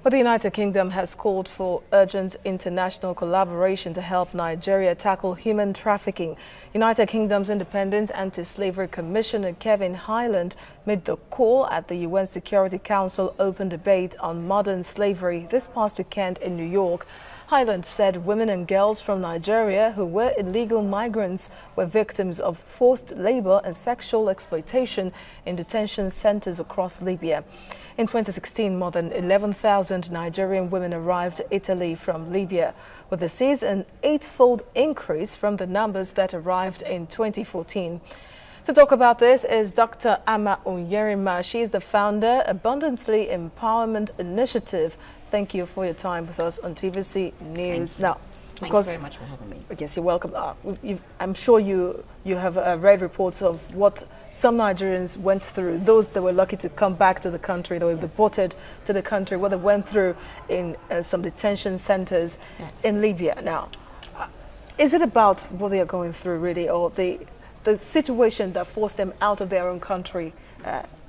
But the United Kingdom has called for urgent international collaboration to help Nigeria tackle human trafficking. United Kingdom's Independent Anti-Slavery Commissioner Kevin Highland made the call at the UN Security Council open debate on modern slavery this past weekend in New York. Highland said women and girls from Nigeria who were illegal migrants were victims of forced labor and sexual exploitation in detention centers across Libya. In 2016, more than 11,000 Nigerian women arrived to Italy from Libya, with this is an eightfold increase from the numbers that arrived in 2014. To talk about this is Dr. Ama Onyerinma. She is the founder, Abundantly Empowerment Initiative. Thank you for your time with us on TVC News. Now, Thank you very much for having me. Yes, you're welcome. I'm sure you have read reports of what some Nigerians went through, those that were lucky to come back to the country, that were deported to the country, what they went through in some detention centers in Libya. Now, is it about what they are going through really, or the situation that forced them out of their own country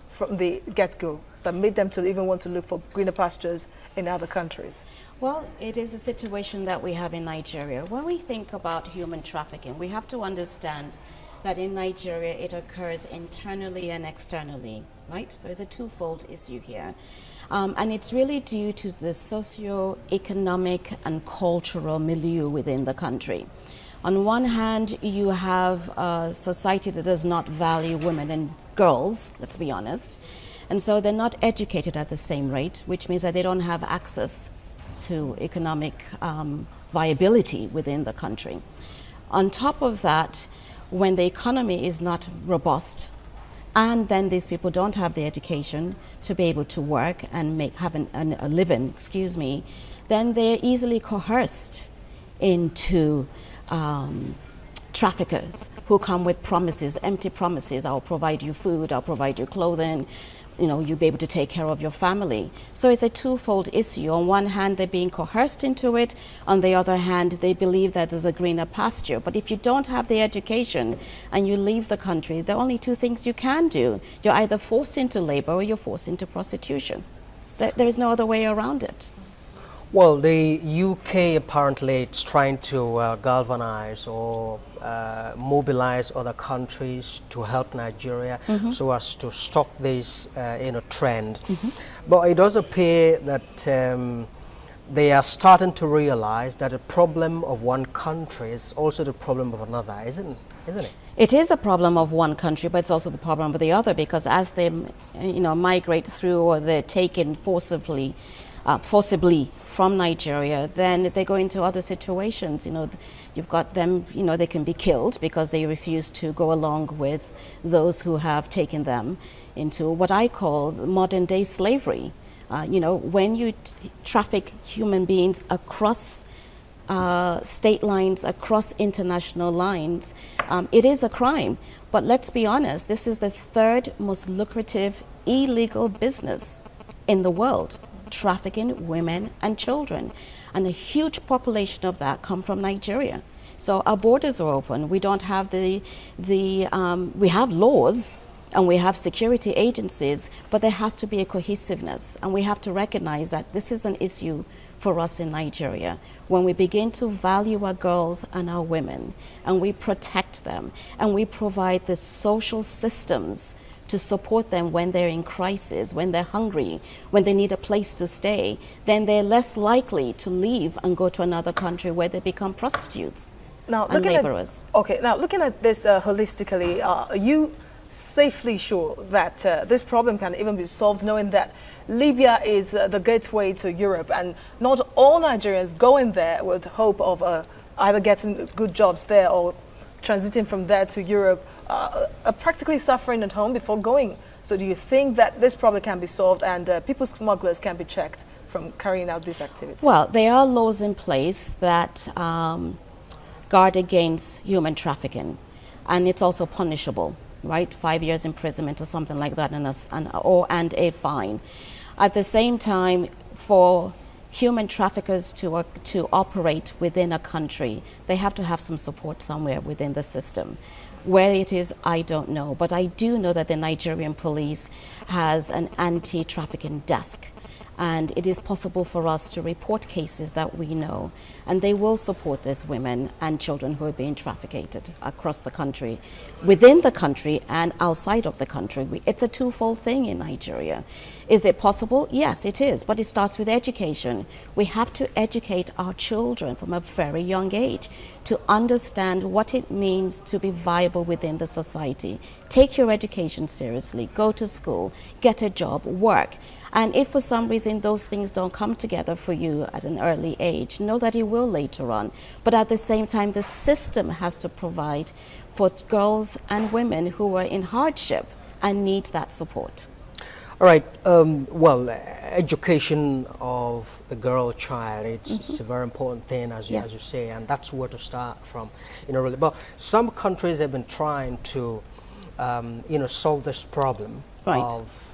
from the get-go, that made them to even want to look for greener pastures in other countries? Well, it is a situation that we have in Nigeria. When we think about human trafficking, we have to understand that in Nigeria it occurs internally and externally, right? So it's a twofold issue here. And it's really due to the socio-economic and cultural milieu within the country. On one hand, you have a society that does not value women and girls, let's be honest. And so they're not educated at the same rate, which means that they don't have access to economic viability within the country. On top of that, when the economy is not robust, and then these people don't have the education to be able to work and have a living, then they're easily coerced into traffickers who come with promises, empty promises. I'll provide you food, I'll provide you clothing, you'll be able to take care of your family. So it's a twofold issue. On one hand, they're being coerced into it. On the other hand, they believe that there's a greener pasture. But if you don't have the education and you leave the country, there are only two things you can do. You're either forced into labor or you're forced into prostitution. There is no other way around it. Well, the UK apparently is trying to galvanize or mobilize other countries to help Nigeria so as to stop this trend. But it does appear that they are starting to realize that the problem of one country is also the problem of another, isn't it? It is a problem of one country, but it's also the problem of the other, because as they migrate through, or they're taken forcibly from Nigeria, then they go into other situations. You've got them, they can be killed because they refuse to go along with those who have taken them into what I call modern day slavery. When you traffic human beings across state lines, across international lines, it is a crime. But let's be honest, this is the third most lucrative illegal business in the world, trafficking women and children. And a huge population of that come from Nigeria. So our borders are open. We don't have we have laws and we have security agencies, but there has to be a cohesiveness. And we have to recognize that this is an issue for us in Nigeria. When we begin to value our girls and our women, and we protect them, and we provide the social systems to support them when they're in crisis, when they're hungry, when they need a place to stay, then they're less likely to leave and go to another country where they become prostitutes and laborers. Now looking at this holistically, are you safely sure that this problem can even be solved, knowing that Libya is the gateway to Europe, and not all Nigerians going there with hope of either getting good jobs there or transiting from there to Europe are practically suffering at home before going? So do you think that this problem can be solved and people smugglers can be checked from carrying out these activities? Well, there are laws in place that guard against human trafficking, and it's also punishable, right? 5 years imprisonment or something like that, and a fine. At the same time, for human traffickers to operate within a country, they have to have some support somewhere within the system. Where it is, I don't know, but I do know that the Nigerian police has an anti-trafficking desk. And it is possible for us to report cases that we know, and they will support these women and children who are being trafficked across the country, within the country and outside of the country. It's a twofold thing in Nigeria. Is it possible? Yes, it is, but it starts with education. We have to educate our children from a very young age to understand what it means to be viable within the society. Take your education seriously, go to school, get a job, work. And if for some reason those things don't come together for you at an early age, know that it will later on. But at the same time, the system has to provide for girls and women who are in hardship and need that support. All right. Well, education of the girl child, it's a very important thing, as you say, and that's where to start from. Really. But some countries have been trying to, solve this problem of,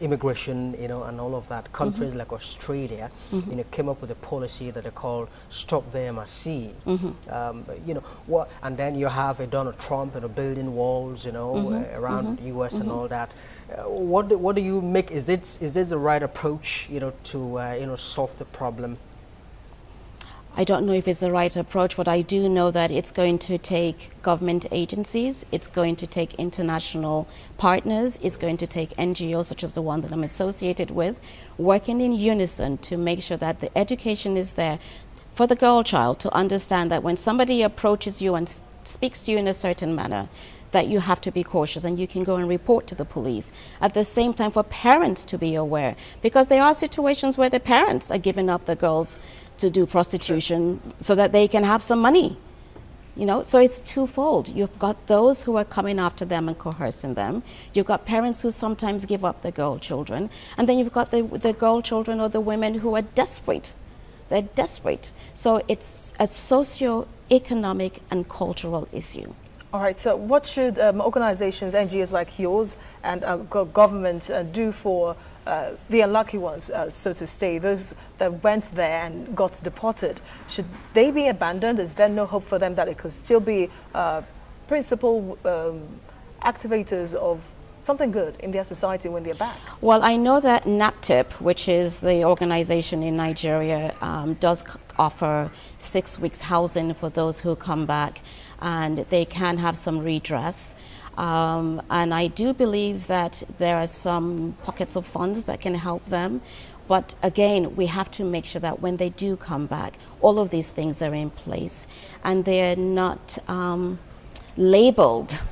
immigration, and all of that. Countries like Australia, came up with a policy that they call "Stop the MRC." And then you have a Donald Trump, building walls, around the U.S. and all that. What do you make? Is it the right approach, to solve the problem? I don't know if it's the right approach, but I do know that it's going to take government agencies, it's going to take international partners, it's going to take NGOs such as the one that I'm associated with, working in unison to make sure that the education is there for the girl child to understand that when somebody approaches you and speaks to you in a certain manner, that you have to be cautious and you can go and report to the police. At the same time, for parents to be aware, because there are situations where the parents are giving up the girls to do prostitution so that they can have some money. So it's twofold. You've got those who are coming after them and coercing them. You've got parents who sometimes give up their girl children. And then you've got the girl children or the women who are desperate. They're desperate. So it's a socio-economic and cultural issue. All right, so what should organizations, NGOs like yours and government do for the unlucky ones, so to say, those that went there and got deported? Should they be abandoned? Is there no hope for them that it could still be principal activators of something good in their society when they're back? Well, I know that NAPTIP, which is the organization in Nigeria, does offer 6 weeks housing for those who come back, and they can have some redress. And I do believe that there are some pockets of funds that can help them. But again, we have to make sure that when they do come back, all of these things are in place and they're not labeled.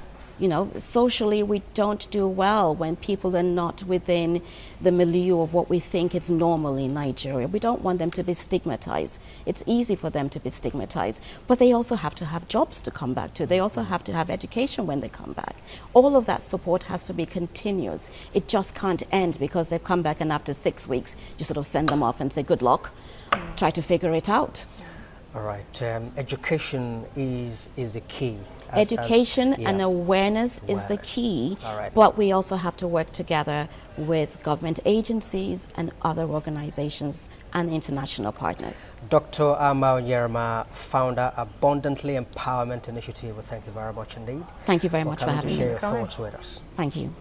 Socially, we don't do well when people are not within the milieu of what we think is normal in Nigeria. We don't want them to be stigmatized. It's easy for them to be stigmatized, but they also have to have jobs to come back to. They also have to have education when they come back. All of that support has to be continuous. It just can't end because they've come back and after 6 weeks, you sort of send them off and say, good luck, try to figure it out. All right, education is the key. Education and awareness is the key, but we also have to work together with government agencies and other organizations and international partners. Dr. Ama Onyerinma, founder, Abundantly Empowerment Initiative. Well, thank you very much indeed. Thank you very much for having me. Share your thoughts with us. Thank you.